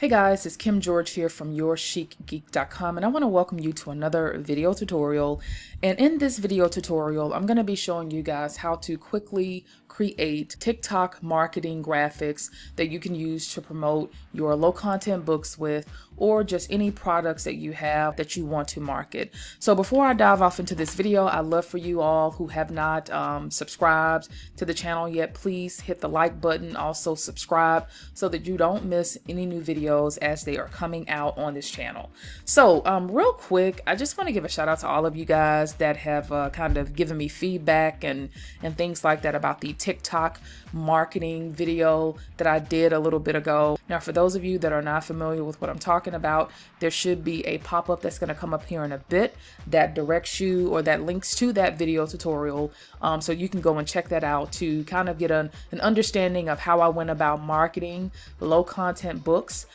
Hey guys, it's Kim George here from YourChicGeek.com, and I want to welcome you to another video tutorial. And in this video tutorial, I'm going to be showing you guys how to quickly create TikTok marketing graphics that you can use to promote your low content books with, or just any products that you have that you want to market. So before I dive off into this video, I'd love for you all who have not subscribed to the channel yet, please hit the like button, also subscribe so that you don't miss any new videos as they are coming out on this channel. So real quick, I just want to give a shout out to all of you guys that have kind of given me feedback and things like that about the TikTok marketing video that I did a little bit ago. Now, for those of you that are not familiar with what I'm talking about, there should be a pop-up that's going to come up here in a bit that directs you, or that links to that video tutorial, so you can go and check that out to kind of get an understanding of how I went about marketing low content books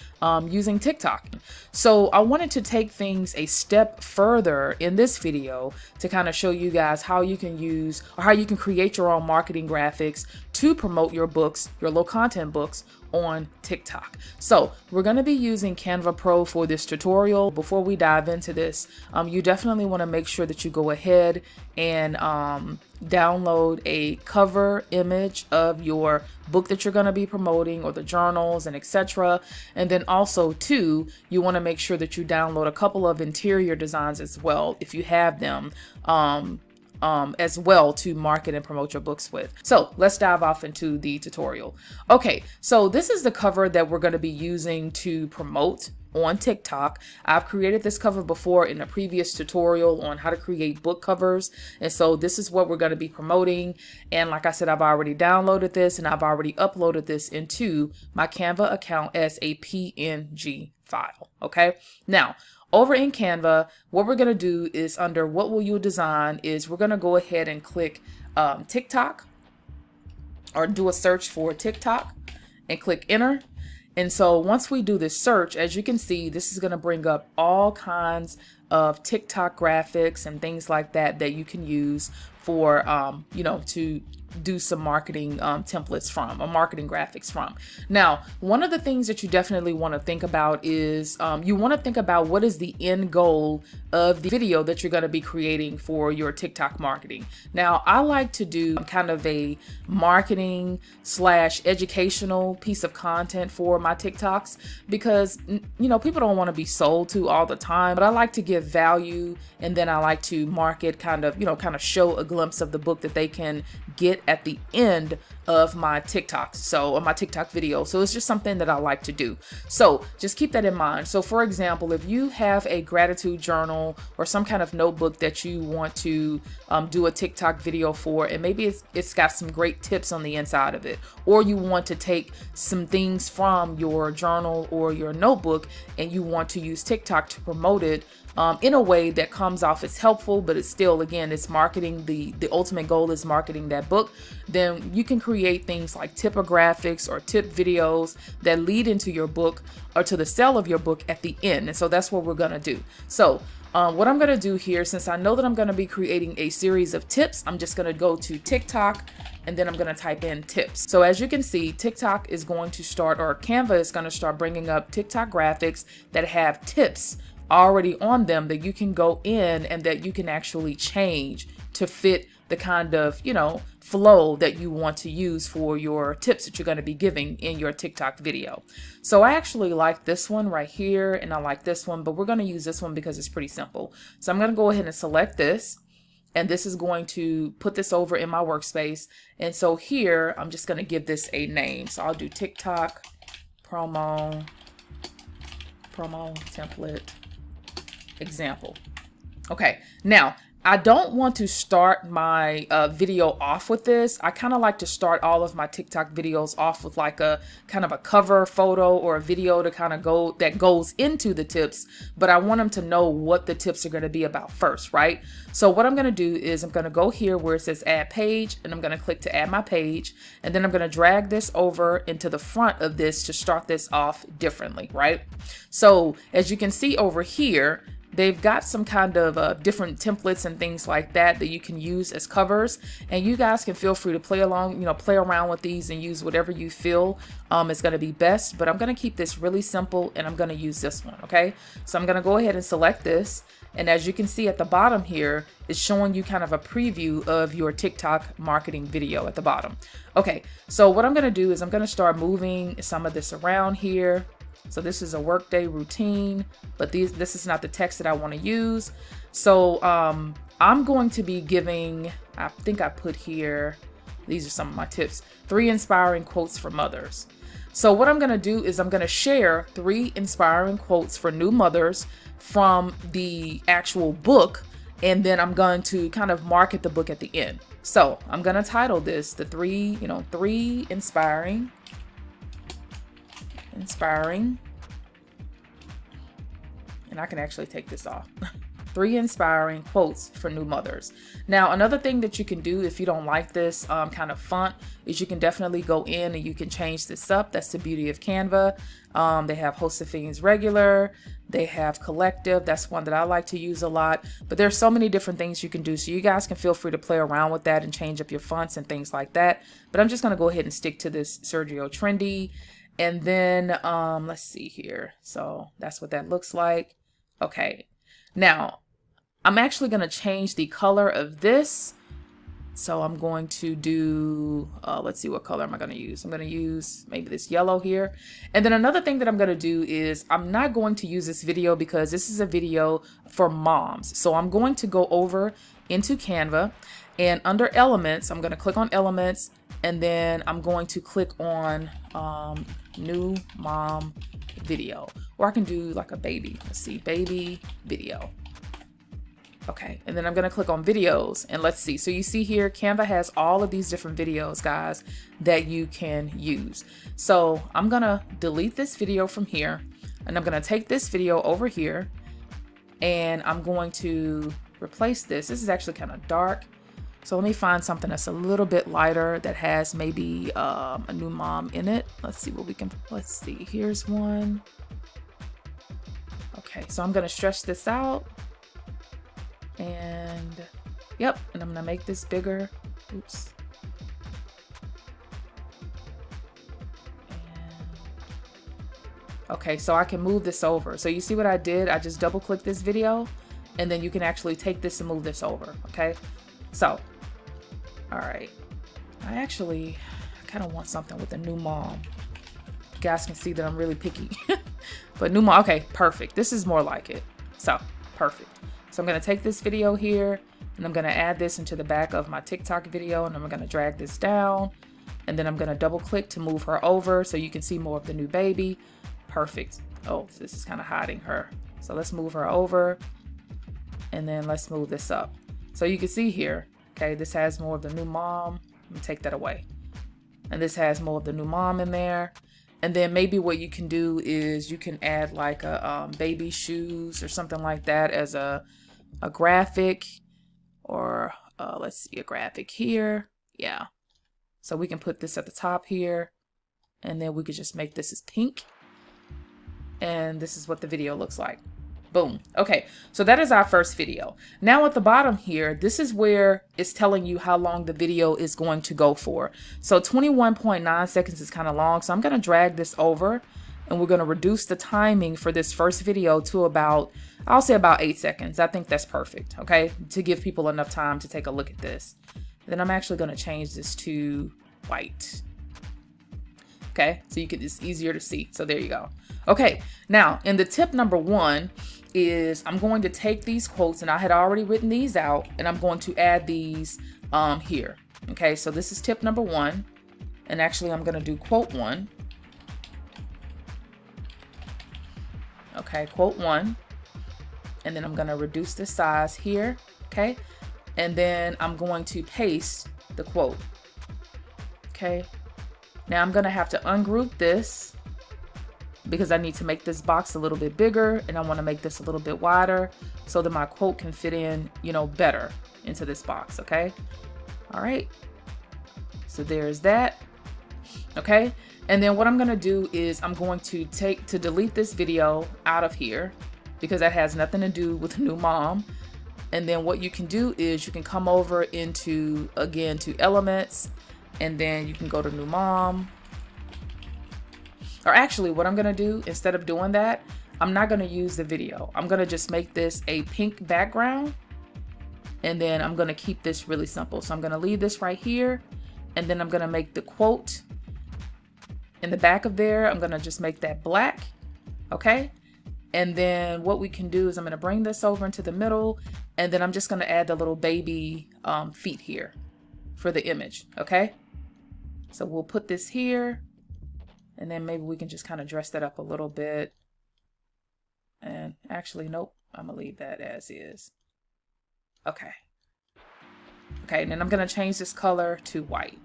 using TikTok. So I wanted to take things a step further in this video to kind of show you guys how you can use, or how you can create your own marketing graphics to promote your books, your low content books, on TikTok. So we're going to be using Canva Pro for this tutorial. Before we dive into this, you definitely want to make sure that you go ahead and download a cover image of your book that you're going to be promoting, or the journals and etc. And then also too, you want to make sure that you download a couple of interior designs as well, if you have them, as well, to market and promote your books with. So let's dive off into the tutorial. Okay, so this is the cover that we're going to be using to promote on TikTok. I've created this cover before in a previous tutorial on how to create book covers, and so this is what we're going to be promoting. And like I said, I've already downloaded this and I've already uploaded this into my Canva account as a PNG file. Okay, now over in Canva, what we're going to do is, under what will you design, is we're going to go ahead and click TikTok, or do a search for TikTok and click enter. And so once we do this search, as you can see, this is going to bring up all kinds of TikTok graphics and things like that that you can use for, to do some marketing templates from, or marketing graphics from. Now, one of the things that you definitely want to think about is you want to think about what is the end goal of the video that you're going to be creating for your TikTok marketing. Now, I like to do kind of a marketing / educational piece of content for my TikToks, because people don't want to be sold to all the time, but I like to give value, and then I like to market, kind of show a glimpse of the book that they can get at the end of my TikToks, or my TikTok video. So it's just something that I like to do. So just keep that in mind. So for example, if you have a gratitude journal or some kind of notebook that you want to do a TikTok video for, and maybe it's got some great tips on the inside of it, or you want to take some things from your journal or your notebook and you want to use TikTok to promote it in a way that comes off as helpful, but it's still, again, it's marketing. The ultimate goal is marketing that book. Then you can create things like typographics or tip videos that lead into your book, or to the sale of your book at the end. And so that's what we're going to do. So what I'm going to do here, since I know that I'm going to be creating a series of tips, I'm just going to go to TikTok, and then I'm going to type in tips. So as you can see, TikTok is going to start, or Canva is going to start bringing up TikTok graphics that have tips already on them that you can go in and that you can actually change to fit the kind of, flow that you want to use for your tips that you're going to be giving in your TikTok video. So I actually like this one right here, and I like this one, but we're going to use this one because it's pretty simple. So I'm going to go ahead and select this, and this is going to put this over in my workspace. And so here, I'm just going to give this a name. So I'll do TikTok promo template example. Okay, now I don't want to start my video off with this. I kind of like to start all of my TikTok videos off with like a kind of a cover photo or a video to kind of goes into the tips, but I want them to know what the tips are going to be about first, right? So what I'm going to do is I'm going to go here where it says add page, and I'm going to click to add my page, and then I'm going to drag this over into the front of this to start this off differently, right? So as you can see over here, they've got some kind of different templates and things like that that you can use as covers, and you guys can feel free to play along, play around with these and use whatever you feel is going to be best. But I'm going to keep this really simple, and I'm going to use this one. Okay, so I'm going to go ahead and select this, and as you can see at the bottom here, it's showing you kind of a preview of your TikTok marketing video at the bottom. Okay, so what I'm going to do is I'm going to start moving some of this around here. So this is a workday routine, but this is not the text that I want to use. So I'm going to be giving, I think I put here, these are some of my tips, 3 inspiring quotes for mothers. So what I'm going to do is I'm going to share 3 inspiring quotes for new mothers from the actual book, and then I'm going to kind of market the book at the end. So I'm going to title this the 3 inspiring, and I can actually take this off. 3 inspiring quotes for new mothers. Now, another thing that you can do if you don't like this kind of font is you can definitely go in and you can change this up. That's the beauty of Canva. They have Josephine's regular, they have collective. That's one that I like to use a lot, but there's so many different things you can do. So you guys can feel free to play around with that and change up your fonts and things like that. But I'm just going to go ahead and stick to this Sergio Trendy. And then let's see here. So that's what that looks like. Okay, now I'm actually going to change the color of this. So I'm going to do, let's see, what color am I going to use? I'm going to use maybe this yellow here. And then another thing that I'm going to do is I'm not going to use this video because this is a video for moms. So I'm going to go over into Canva, and under elements, I'm going to click on elements, and then I'm going to click on new mom video, or I can do like a baby. Let's see, baby video. Okay, and then I'm gonna click on videos, and let's see. So you see here, Canva has all of these different videos, guys, that you can use. So I'm gonna delete this video from here, and I'm gonna take this video over here, and I'm going to replace this. This is actually kind of dark. So let me find something that's a little bit lighter that has maybe a new mom in it. Let's see what we can, let's see, here's one. Okay, so I'm gonna stretch this out. And yep, and I'm gonna make this bigger. Oops. Okay, so I can move this over. So you see what I did? I just double click this video, and then you can actually take this and move this over, okay? So, all right. I kind of want something with a new mom. You guys can see that I'm really picky. But new mom, okay, perfect. This is more like it. So, perfect. So I'm gonna take this video here, and I'm gonna add this into the back of my TikTok video, and I'm gonna drag this down, and then I'm gonna double click to move her over so you can see more of the new baby. Perfect. Oh, this is kind of hiding her. So let's move her over, and then let's move this up. So you can see here, okay, this has more of the new mom. Let me take that away. And this has more of the new mom in there. And then maybe what you can do is you can add like a baby shoes or something like that as a graphic, or let's see, a graphic here. Yeah. So we can put this at the top here, and then we could just make this as pink. And this is what the video looks like. Boom. Okay, so that is our first video. Now at the bottom here, this is where it's telling you how long the video is going to go for. So 21.9 seconds is kind of long. So I'm going to drag this over, and we're going to reduce the timing for this first video to about, I'll say about 8 seconds. I think that's perfect, okay, to give people enough time to take a look at this. And then I'm actually going to change this to white. Okay, so it's easier to see. So there you go. Okay, now in the tip number 1 is I'm going to take these quotes, and I had already written these out, and I'm going to add these here. Okay, so this is tip number 1, and actually I'm going to do quote 1. Okay, quote 1, and then I'm going to reduce the size here. Okay, and then I'm going to paste the quote. Okay, now I'm going to have to ungroup this because I need to make this box a little bit bigger, and I want to make this a little bit wider so that my quote can fit in, better into this box. Okay. All right. So there's that. Okay. And then what I'm going to do is I'm going to delete this video out of here. because that has nothing to do with new mom. And then what you can do is you can come over into, again, to elements, and then you can go to new mom. Or actually, what I'm gonna do, instead of doing that, I'm not gonna use the video. I'm gonna just make this a pink background, and then I'm gonna keep this really simple. So I'm gonna leave this right here, and then I'm gonna make the quote in the back of there. I'm gonna just make that black, okay? And then what we can do is I'm gonna bring this over into the middle, and then I'm just gonna add the little baby feet here for the image, okay? So we'll put this here, and then maybe we can just kind of dress that up a little bit. And actually, nope, I'm gonna leave that as is. Okay. Okay, and then I'm gonna change this color to white.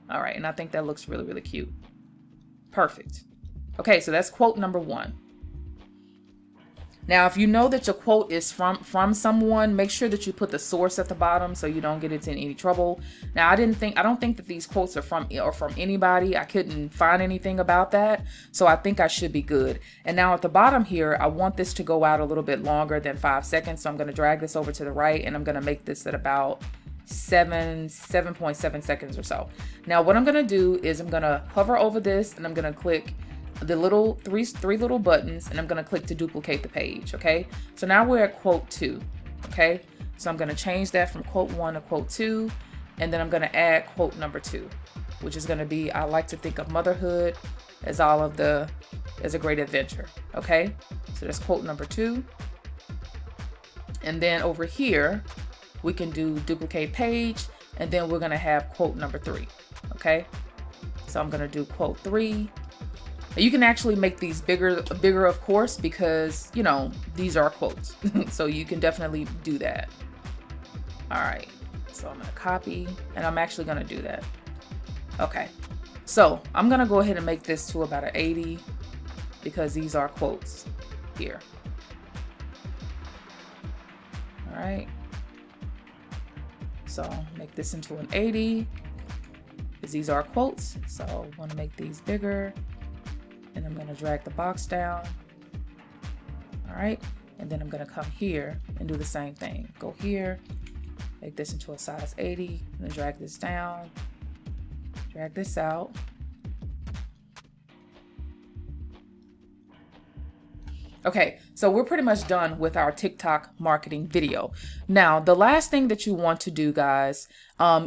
All right, and I think that looks really, really cute. Perfect. Okay, so that's quote number 1. Now, if you know that your quote is from someone, make sure that you put the source at the bottom so you don't get into any trouble. Now, I don't think that these quotes are from anybody. I couldn't find anything about that, so I think I should be good. And now at the bottom here, I want this to go out a little bit longer than 5 seconds, so I'm going to drag this over to the right, and I'm going to make this at about 7.7 seconds or so. Now, what I'm going to do is I'm going to hover over this, and I'm going to click the little three little buttons, and I'm going to click to duplicate the page. Okay, so now we're at quote 2. Okay, so I'm going to change that from quote 1 to quote 2, and then I'm going to add quote number 2, which is going to be, I like to think of motherhood as as a great adventure. Okay, so that's quote number 2. And then over here we can do duplicate page, and then we're going to have quote number 3. Okay, so I'm going to do quote 3. You can actually make these bigger of course, because you know these are quotes. So you can definitely do that. All right, so I'm gonna copy, and I'm actually gonna do that. Okay, so I'm gonna go ahead and make this to about an 80, because these are quotes here. All right, so make this into an 80, because these are quotes. So I want to make these bigger. And I'm going to drag the box down. All right, and then I'm going to come here and do the same thing. Go here, make this into a size 80, and then drag this down, drag this out. Okay, so we're pretty much done with our TikTok marketing video. Now, the last thing that you want to do, guys,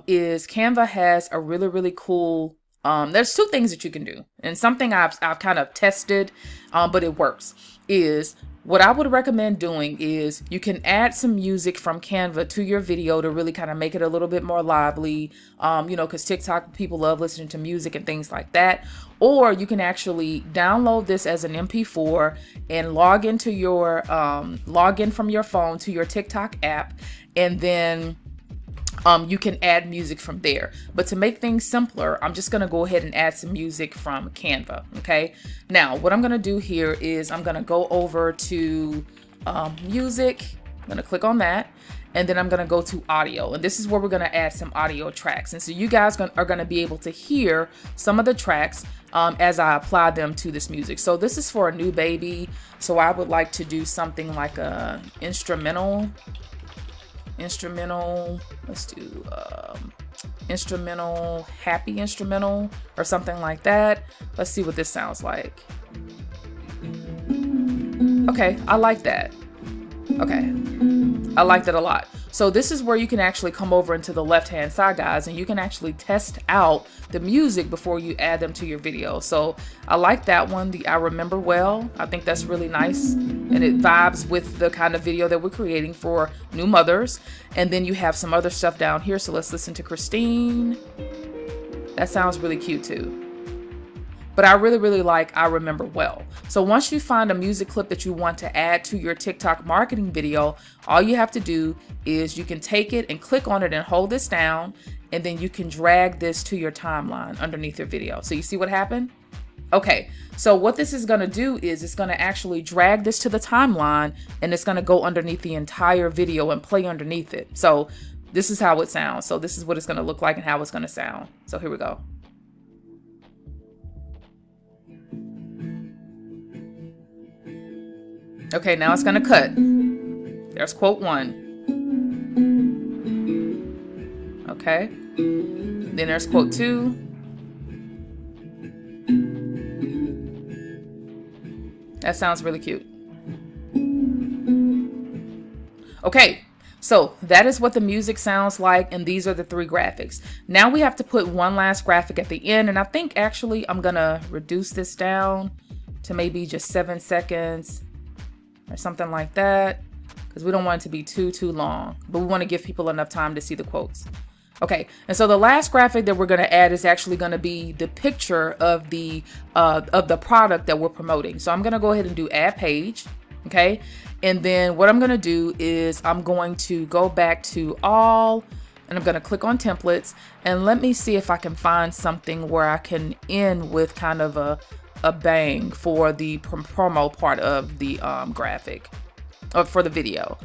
is Canva has a really, really cool there's 2 things that you can do, and something I've kind of tested, but it works, is what I would recommend doing is you can add some music from Canva to your video to really kind of make it a little bit more lively, you know, because TikTok people love listening to music and things like that. Or you can actually download this as an MP4 and log in from your phone to your TikTok app, and then you can add music from there. But to make things simpler, I'm just going to go ahead and add some music from Canva. Okay, now what I'm going to do here is I'm going to go over to music. I'm going to click on that, and then I'm going to go to audio, and this is where we're going to add some audio tracks. And so you guys are going to be able to hear some of the tracks as I apply them to this music. So this is for a new baby, so I would like to do something like a instrumental. Let's do instrumental, happy instrumental, or something like that. Let's see what this sounds like. Okay, I like that. Okay, I like that a lot. So this is where you can actually come over into the left hand side, guys, and you can actually test out the music before you add them to your video. So I like that one, the I Remember Well. I think that's really nice, and it vibes with the kind of video that we're creating for new mothers. And then you have some other stuff down here, so let's listen to Christine. That sounds really cute too. But I really, really like I Remember Well. So once you find a music clip that you want to add to your TikTok marketing video, all you have to do is you can take it and click on it and hold this down, and then you can drag this to your timeline underneath your video. So you see what happened? Okay, so what this is gonna do is it's gonna actually drag this to the timeline, and it's gonna go underneath the entire video and play underneath it. So this is how it sounds. So this is what it's gonna look like and how it's gonna sound. So here we go. Okay, now it's going to cut. There's quote 1. Okay. Then there's quote 2. That sounds really cute. Okay, so that is what the music sounds like, and these are the 3 graphics. Now we have to put one last graphic at the end, and I think actually I'm gonna reduce this down to maybe just 7 seconds or something like that, because we don't want it to be too long, but we want to give people enough time to see the quotes. Okay, and so the last graphic that we're going to add is actually going to be the picture of the product that we're promoting. So I'm going to go ahead and do add page. Okay, and then what I'm going to do is I'm going to go back to all, and I'm going to click on templates, and let me see if I can find something where I can end with kind of a bang for the promo part of the graphic, or for the video.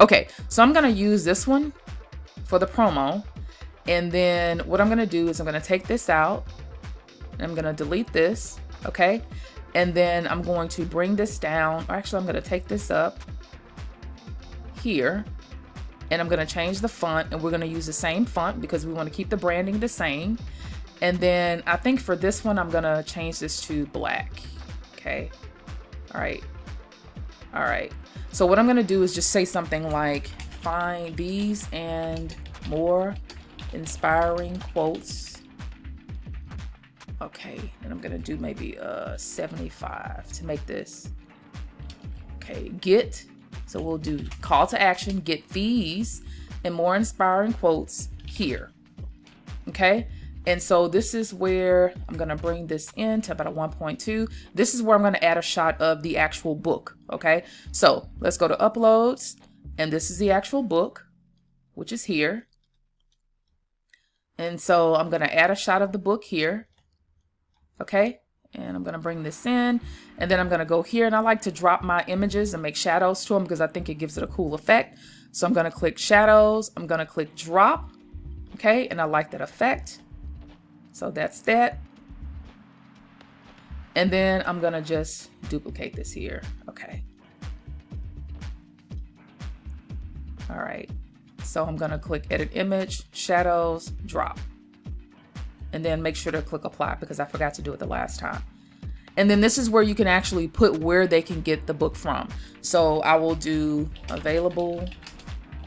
Okay, so I'm going to use this one for the promo. And then what I'm going to do is I'm going to take this out, and I'm going to delete this. Okay. And then I'm going to bring this down. Or actually, I'm going to take this up here, and I'm going to change the font, and we're going to use the same font because we want to keep the branding the same. And then I think for this one, I'm going to change this to black. Okay. All right. All right. So what I'm going to do is just say something like, find these and more inspiring quotes. Okay, and I'm gonna do maybe 75 to make this. Okay, get, so we'll do call to action, get these and more inspiring quotes here. Okay, and so this is where I'm gonna bring this in to about a 1.2. This is where I'm gonna add a shot of the actual book. Okay, so let's go to uploads, and this is the actual book, which is here. And so I'm gonna add a shot of the book here. Okay, and I'm gonna bring this in, and then I'm gonna go here, and I like to drop my images and make shadows to them because I think it gives it a cool effect. So I'm gonna click shadows, I'm gonna click drop. Okay, and I like that effect. So that's that. And then I'm gonna just duplicate this here. Okay. All right, so I'm gonna click edit image, shadows, drop. And then make sure to click apply because I forgot to do it the last time. And then this is where you can actually put where they can get the book from. So I will do available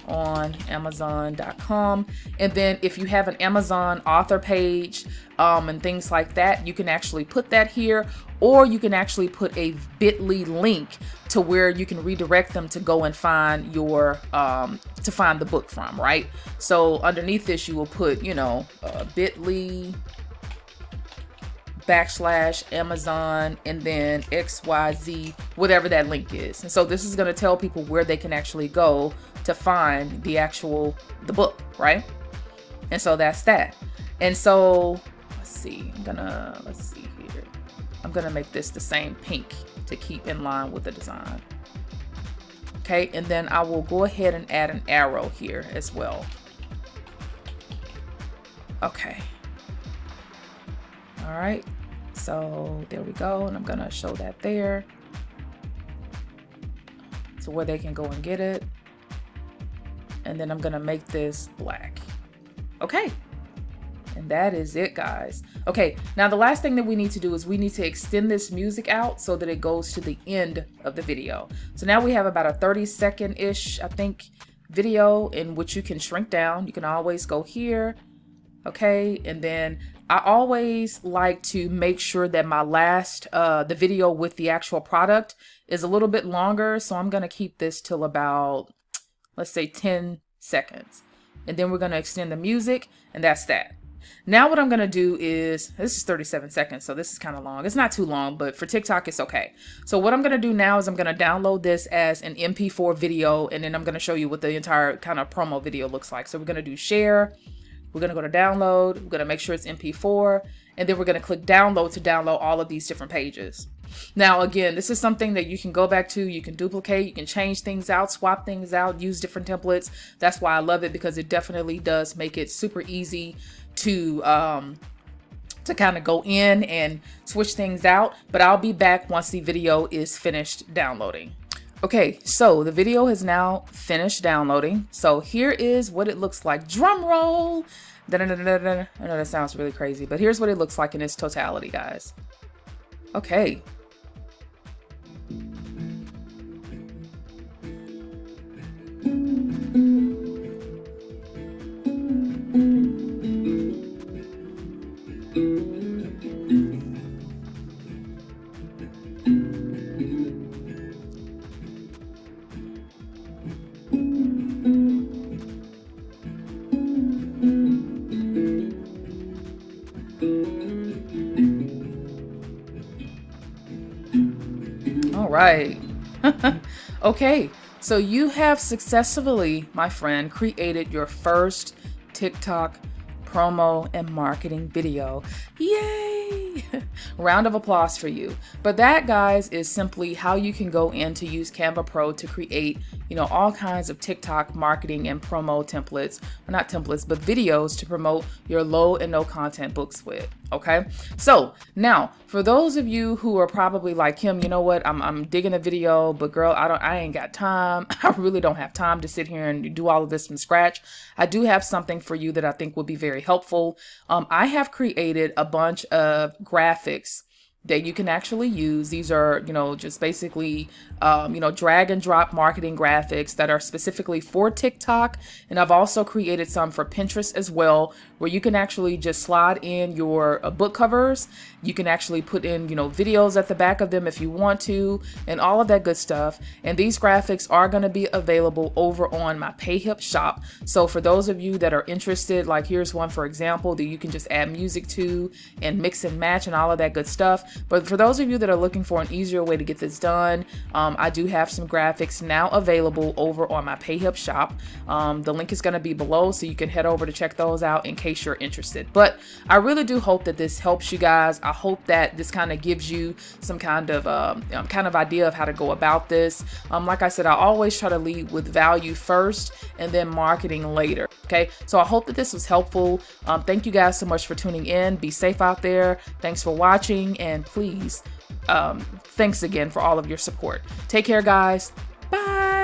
on Amazon.com. And then if you have an Amazon author page and things like that, you can actually put that here, or you can actually put a bit.ly link to where you can redirect them to go and find your to find the book from, right? So underneath this you will put, you know, bit.ly /Amazon and then XYZ, whatever that link is. And so this is going to tell people where they can actually go to find the book, right? And so that's that. And so let's see here. I'm gonna make this the same pink to keep in line with the design. Okay, and then I will go ahead and add an arrow here as well. Okay. All right, so there we go, and I'm gonna show that there to where they can go and get it. And then I'm gonna make this black. Okay, and that is it, guys. Okay, now the last thing that we need to do is we need to extend this music out so that it goes to the end of the video. So now we have about a 30-second-ish, I think, video in which you can shrink down. You can always go here. Okay, and then I always like to make sure that my last, the video with the actual product is a little bit longer. So I'm gonna keep this till about, let's say 10 seconds. And then we're gonna extend the music, and that's that. Now what I'm gonna do is, this is 37 seconds, so this is kind of long. It's not too long, but for TikTok, it's okay. So what I'm gonna do now is I'm gonna download this as an MP4 video, and then I'm gonna show you what the entire kind of promo video looks like. So we're gonna do share. We're gonna go to download, we're gonna make sure it's MP4, and then we're gonna click download to download all of these different pages. Now, again, this is something that you can go back to, you can duplicate, you can change things out, swap things out, use different templates. That's why I love it, because it definitely does make it super easy to kind of go in and switch things out. But I'll be back once the video is finished downloading. Okay, so the video has now finished downloading. So here is what it looks like. Drum roll. Da-da-da-da-da. I know that sounds really crazy, but here's what it looks like in its totality, guys. Okay. All right. Okay, so you have successfully, my friend, created your first TikTok promo and marketing video. Yay! Round of applause for you. But that, guys, is simply how you can go in to use Canva Pro to create, all kinds of TikTok marketing and promo templates, or not templates, but videos to promote your low and no content books with. Okay, so now for those of you who are probably like, Kim, you know what, I'm digging a video, but girl, I ain't got time. I really don't have time to sit here and do all of this from scratch. I do have something for you that I think will be very helpful. I have created a bunch of graphics that you can actually use. These are, just basically, drag and drop marketing graphics that are specifically for TikTok. And I've also created some for Pinterest as well, where you can actually just slide in your book covers. You can actually put in, videos at the back of them if you want to, and all of that good stuff. And these graphics are going to be available over on my PayHip shop. So for those of you that are interested, like here's one, for example, that you can just add music to and mix and match and all of that good stuff. But for those of you that are looking for an easier way to get this done, I do have some graphics now available over on my PayHip shop. The link is going to be below, so you can head over to check those out in case you're interested. But I really do hope that this helps you guys. I hope that this kind of gives you some kind of idea of how to go about this. Like I said, I always try to lead with value first and then marketing later. Okay, so I hope that this was helpful. Thank you guys so much for tuning in. Be safe out there. Thanks for watching, and please, thanks again for all of your support. Take care, guys. Bye.